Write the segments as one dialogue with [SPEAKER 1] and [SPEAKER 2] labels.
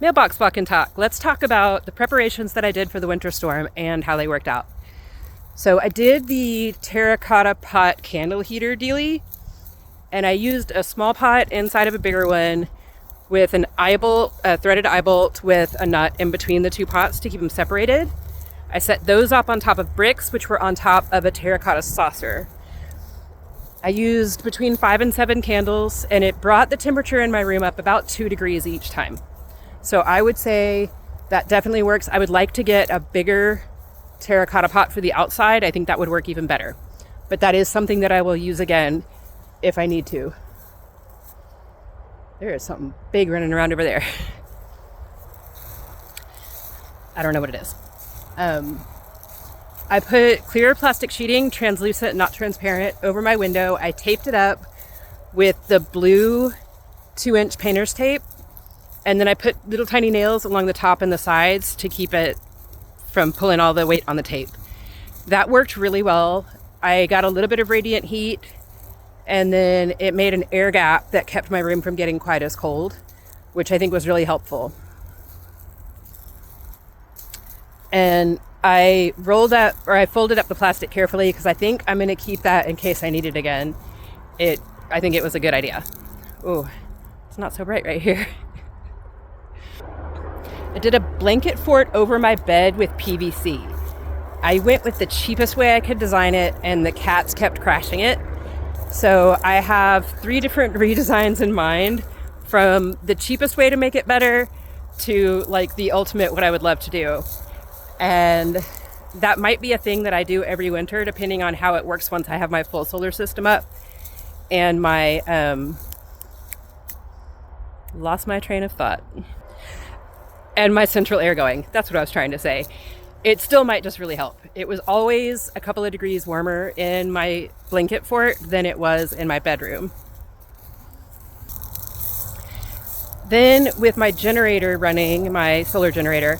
[SPEAKER 1] Mailbox Walk and Talk. Let's talk about the preparations that I did for the winter storm and how they worked out. So I did the terracotta pot candle heater dealie, and I used a small pot inside of a bigger one with an eye bolt, a threaded eye bolt with a nut in between the two pots to keep them separated. I set those up on top of bricks, which were on top of a terracotta saucer. I used between 5 and 7 candles, and it brought the temperature in my room up about 2 degrees each time. So I would say that definitely works. I would like to get a bigger terracotta pot for the outside. I think that would work even better. But that is something that I will use again if I need to. There is something big running around over there. I don't know what it is. I put clear plastic sheeting, translucent, not transparent, over my window. I taped it up with the blue 2-inch painter's tape. And then I put little tiny nails along the top and the sides to keep it from pulling all the weight on the tape. That worked really well. I got a little bit of radiant heat, and then it made an air gap that kept my room from getting quite as cold, which I think was really helpful. And I folded up the plastic carefully because I think I'm going to keep that in case I need it again. I think it was a good idea. Oh, it's not so bright right here. I did a blanket fort over my bed with PVC. I went with the cheapest way I could design it, and the cats kept crashing it. So I have 3 different redesigns in mind, from the cheapest way to make it better to like the ultimate what I would love to do. And that might be a thing that I do every winter, depending on how it works once I have my full solar system up and my lost my train of thought. And my central air going. That's what I was trying to say. It still might just really help. It was always a couple of degrees warmer in my blanket fort than it was in my bedroom. Then with my generator running, my solar generator,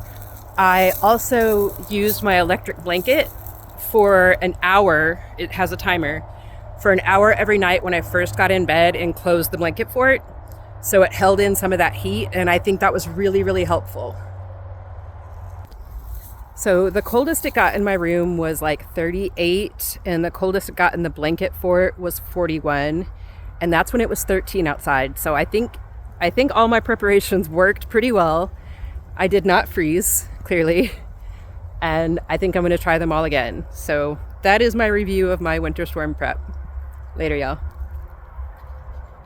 [SPEAKER 1] I also used my electric blanket for an hour. It has a timer for an hour every night when I first got in bed and closed the blanket fort. So it held in some of that heat, and I think that was really, really helpful. So the coldest it got in my room was like 38, and the coldest it got in the blanket fort was 41, and that's when it was 13 outside. So I think all my preparations worked pretty well. I did not freeze, clearly, and I think I'm going to try them all again. So that is my review of my winter storm prep. Later, y'all.